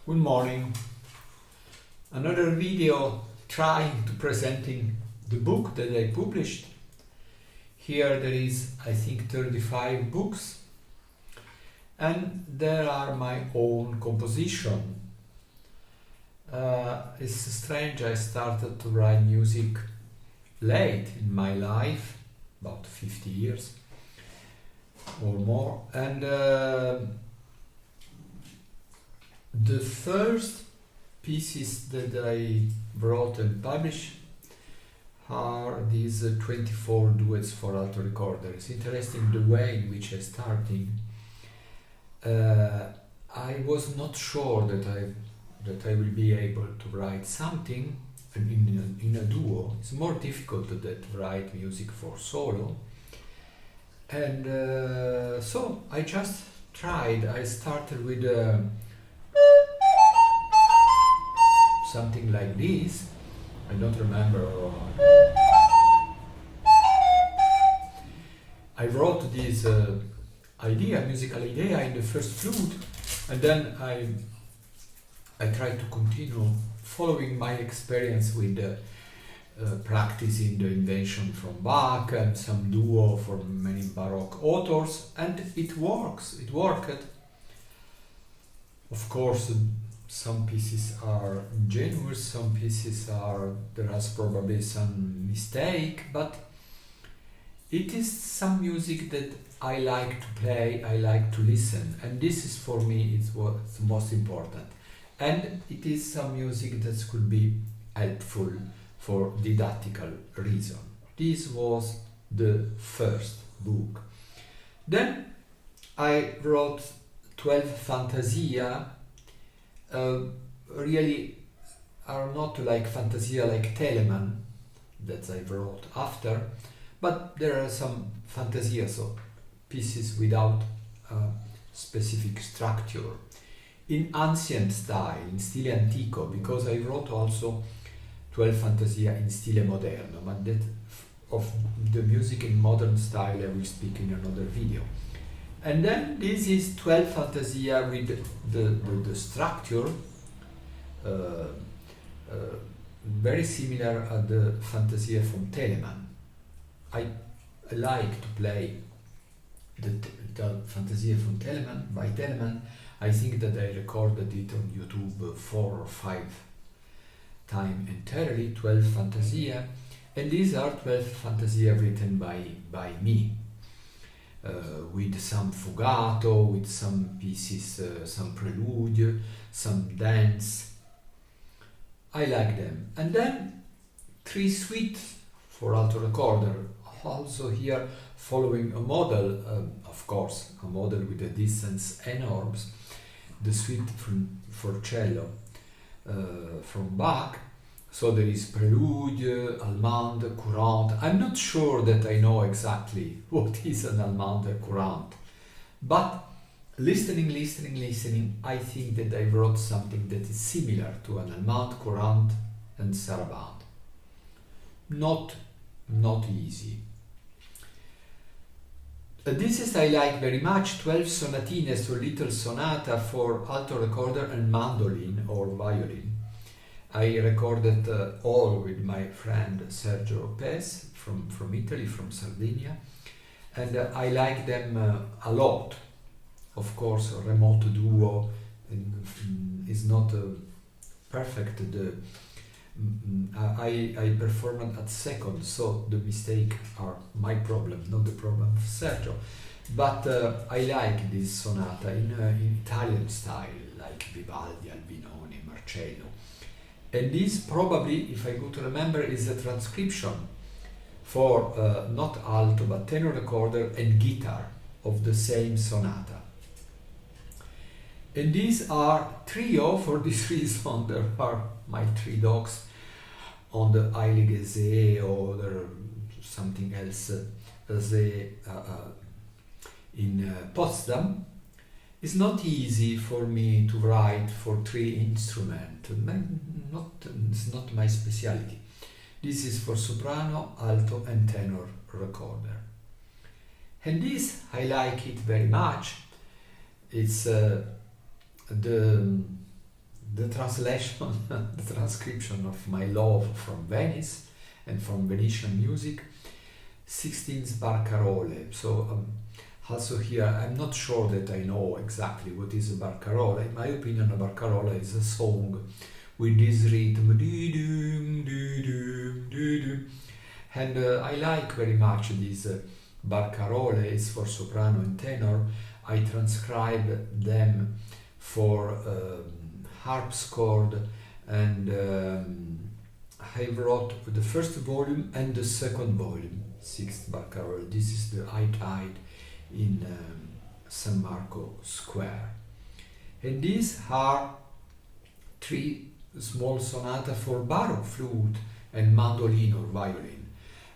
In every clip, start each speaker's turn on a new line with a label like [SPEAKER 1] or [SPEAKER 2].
[SPEAKER 1] Good morning. Another video trying to presenting the book that I published. Here there is, I think, 35 books, and there are my own composition. It's strange, I started to write music late in my life, about 50 years or more, and the first pieces that I wrote and published are these 24 duets for alto recorder. It's interesting the way in which I started. I was not sure that I will be able to write something in a duo. It's more difficult to write music for solo. And so I just tried. I started with something like this. I don't remember. I wrote this musical idea in the first flute, and then I tried to continue following my experience with practicing the invention from Bach and some duo from many Baroque authors, and it works. It worked. Of course, some pieces are ingenious, some pieces there has probably some mistake, but it is some music that I like to play, I like to listen, and this is for me is what's most important. And it is some music that could be helpful for didactical reason. This was the first book. Then I wrote 12 Fantasia. Really are not like Fantasia like Telemann that I wrote after, but there are some Fantasia, so pieces without specific structure, in ancient style, in stile antico, because I wrote also 12 Fantasia in stile moderno, but that of the music in modern style I will speak in another video. And then this is 12 Fantasia with the structure very similar at the Fantasia from Telemann. I like to play the Fantasia from Telemann, by Telemann. I think that I recorded it on YouTube 4 or 5 times entirely, 12 Fantasia. And these are 12 Fantasia written by me. With some fugato, with some pieces, some prelude, some dance. I like them. And then 3 suites for alto recorder, also here following a model, of course, a model with the distance and orbs, the suite for cello from Bach. So there is prelude, allemande, courante. I'm not sure that I know exactly what is an allemande courante, but listening, I think that I wrote something that is similar to an allemande, courante, and sarabande. Not easy. This is I like very much, 12 sonatines or little sonata for alto recorder and mandolin or violin. I recorded all with my friend Sergio Lopez from Italy, from Sardinia, and I like them a lot. Of course, a remote duo is not perfect. I performed at second, so the mistakes are my problem, not the problem of Sergio. But I like this sonata in Italian style, like Vivaldi, Albinoni, Marcello. And this probably, if I could remember, is a transcription for not alto but tenor recorder and guitar of the same sonata. And these are trio. For this reason there are my 3 dogs on the Heilige See or something else in Potsdam. It's not easy for me to write for 3 instruments. It's not my specialty. This is for soprano, alto and tenor recorder. And this, I like it very much. It's the the translation, the transcription of my love from Venice and from Venetian music, 16th Barcarolle. So also here, I'm not sure that I know exactly what is a barcarola. In my opinion, a barcarola is a song with this rhythm, and I like very much these barcaroles for soprano and tenor. I transcribe them for harpsichord, and I wrote the first volume and the second volume, Sixth Barcarolle. This is the High Tide in San Marco Square. And these are 3 small sonatas for baroque flute and mandolin or violin.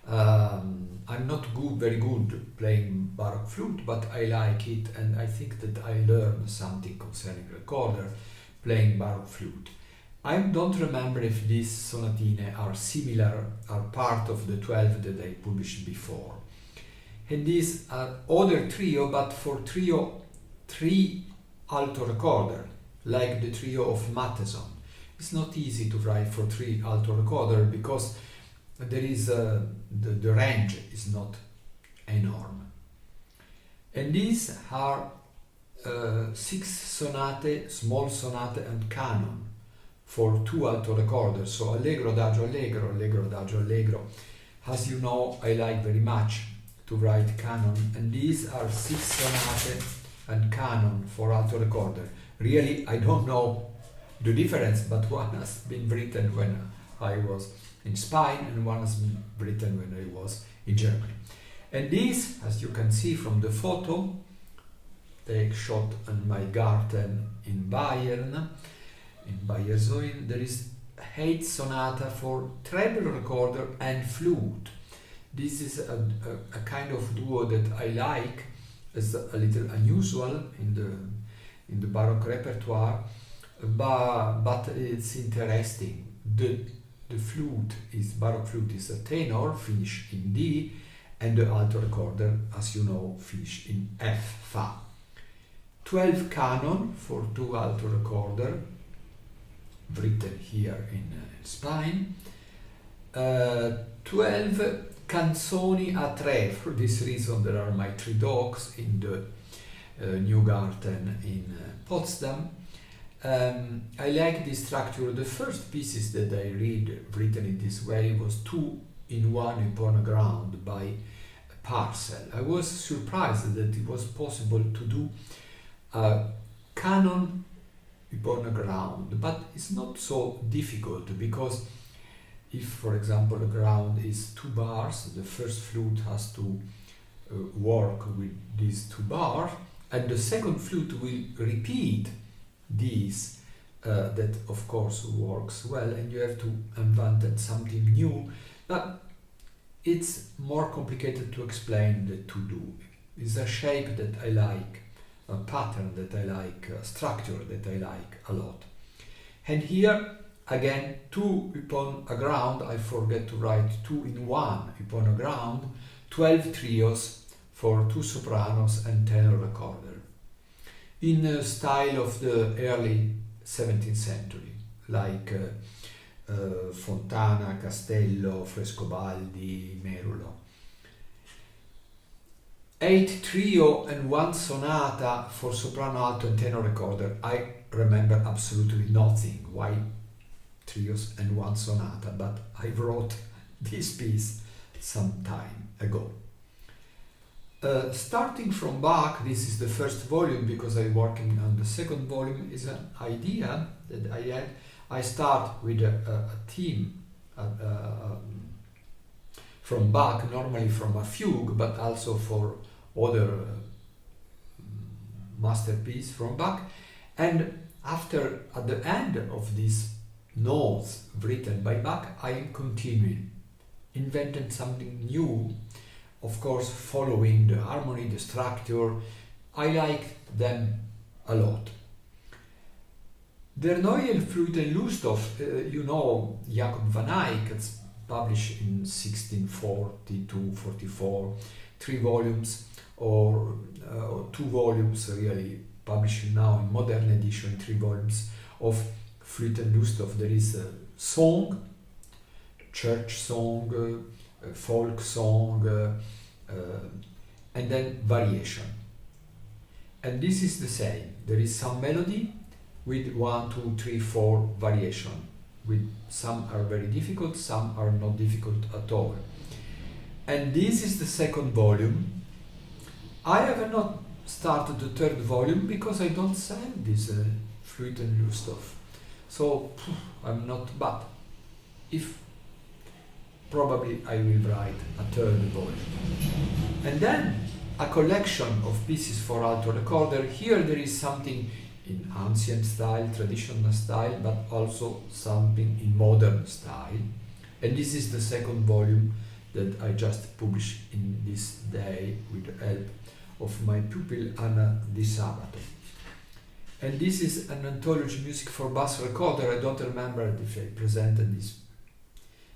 [SPEAKER 1] I'm not very good playing baroque flute, but I like it, and I think that I learned something concerning recorder playing baroque flute. I don't remember if these sonatine are similar, are part of the 12 that I published before. And these are other trio, but for trio 3 alto recorder, like the trio of Matheson. It's not easy to write for 3 alto recorder because there is the range is not enormous. And these are 6 sonate, small sonate and canon for 2 alto recorders. So allegro, adagio, allegro, allegro, adagio, allegro. As you know, I like very much to write canon, and these are 6 sonate and canon for alto recorder. Really, I don't know the difference, but one has been written when I was in Spain and one has been written when I was in Germany. And these, as you can see from the photo, they shot in my garden in Bayern, in Bayersoien. There is 8 sonata for treble recorder and flute. This is a kind of duo that I like. It's a little unusual in the Baroque repertoire, but it's interesting. The flute is Baroque flute is a tenor finished in D, and the alto recorder, as you know, finished in F Fa. 12 canon for 2 alto recorder, written here in Spain. 12 canzoni a 3. For this reason, there are my 3 dogs in the new garden in Potsdam. I like this structure. The first pieces that I read written in this way was 2 in 1 upon a ground by Parcel. I was surprised that it was possible to do a canon upon a ground, but it's not so difficult, because if, for example, the ground is 2 bars, the first flute has to work with these 2 bars, and the second flute will repeat these. That of course works well, and you have to invent something new, but it's more complicated to explain than to do. It's a shape that I like, a pattern that I like, a structure that I like a lot. And here again, 2 upon a ground, I forget to write 2 in 1 upon a ground, 12 trios for 2 sopranos and tenor recorder, in a style of the early 17th century, like Fontana, Castello, Frescobaldi, Merulo. 8 trio and 1 sonata for soprano, alto and tenor recorder. I remember absolutely nothing why trios and 1 sonata, but I wrote this piece some time ago. Starting from Bach, this is the first volume, because I'm working on the second volume, is an idea that I had. I start with a theme from Bach, normally from a fugue, but also for other masterpiece from Bach. And after, at the end of these notes written by Bach, I am continuing, invented something new, of course following the harmony, the structure. I like them a lot. Der Neue Flöte in Lusthof, you know Jacob van Eyck, it's published in 1642-44, 3 volumes, or 2 volumes really, published now in modern edition, 3 volumes of Flute and Lusthof, there is a song, church song, folk song, and then variation. And this is the same. There is some melody with 1, 2, 3, 4 variation. With some are very difficult, some are not difficult at all. And this is the second volume. I have not started the third volume because I don't sell this Flute and Lusthof. So I'm not, but if probably I will write a third volume. And then a collection of pieces for alto recorder. Here there is something in ancient style, traditional style, but also something in modern style. And this is the second volume that I just published in this day with the help of my pupil Anna Di Sabato. And this is an anthology music for bass recorder. I don't remember if I presented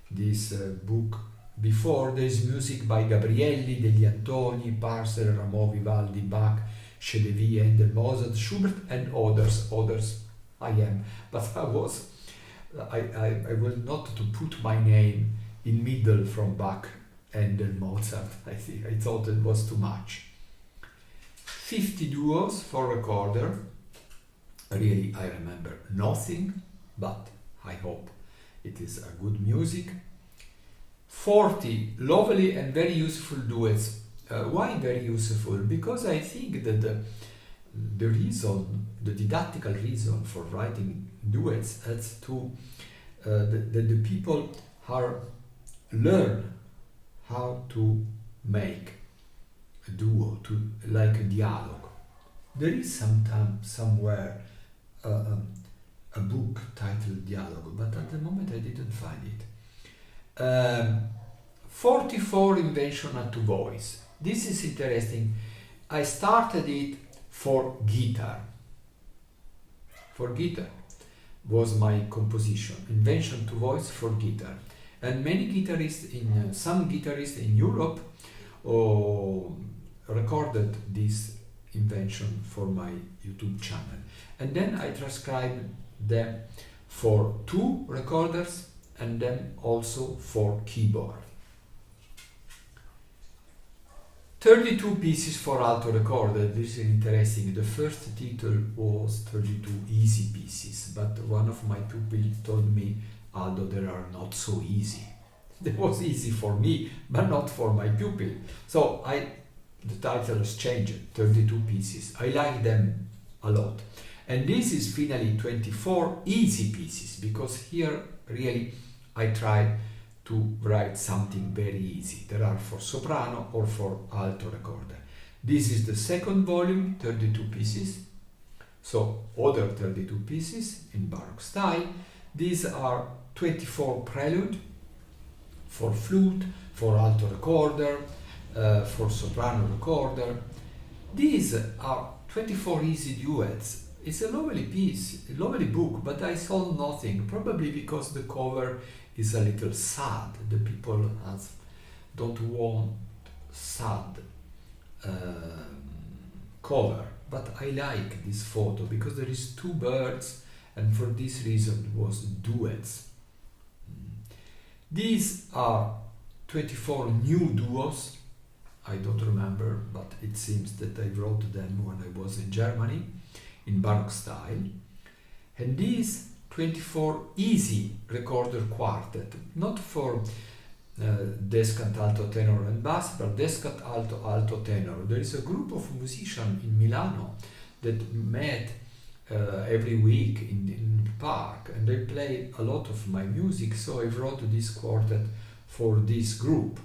[SPEAKER 1] this book before. There is music by Gabrielli, Degli Antoni, Parser, Rameau, Vivaldi, Bach, Chedeville, Handel, Mozart, Schubert, and others. I am, but I was not to put my name in middle from Bach, Handel, Mozart. I thought it was too much. 50 duos for recorder. Really, I remember nothing, but I hope it is a good music. 40 lovely and very useful duets. Why very useful? Because I think that the reason, the didactical reason for writing duets is to that the people learn how to make a duo, like a dialogue. There is somewhere a book titled Dialogue, but at the moment I didn't find it. 44 invention at voice. This is interesting. I started it for guitar. For guitar was my composition. Invention to voice for guitar. And some guitarists in Europe recorded this invention for my YouTube channel. And then I transcribed them for 2 recorders and then also for keyboard. 32 pieces for alto recorder. This is interesting. The first title was 32 easy pieces, but one of my pupils told me, Aldo, they are not so easy. It was easy for me, but not for my pupil. So the title has changed, 32 pieces. I like them a lot. And this is finally 24 easy pieces, because here really I try to write something very easy. There are for soprano or for alto recorder. This is the second volume, 32 pieces. So other 32 pieces in Baroque style. These are 24 prelude for flute, for alto recorder, for soprano recorder. These are 24 easy duets. It's a lovely piece, a lovely book, but I sold nothing, probably because the cover is a little sad. The people don't want sad cover, but I like this photo because there is 2 birds, and for this reason it was duets. These are 24 new duos. I don't remember, but it seems that I wrote them when I was in Germany in Baroque style. And these 24 easy recorder quartet, not for descant, alto, tenor and bass, but descant, alto, alto, tenor. There is a group of musicians in Milano that met every week in the park, and they play a lot of my music, so I wrote this quartet for this group.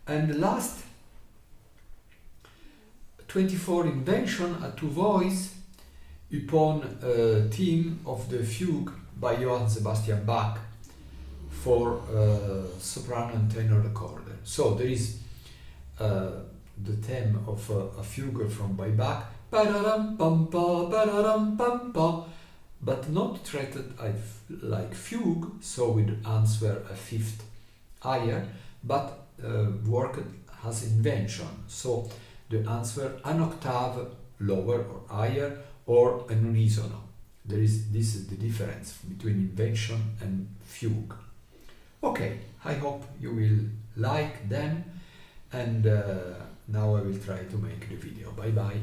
[SPEAKER 1] And the last 24 invention at 2 voice upon a theme of the fugue by Johann Sebastian Bach for soprano and tenor recorder. So there is the theme of a fugue from by Bach, but not treated like fugue, so with answer a fifth higher, but worked as invention. So the answer an octave lower or higher, or an unisono. This is the difference between invention and fugue. Okay, I hope you will like them, and now I will try to make the video. Bye bye.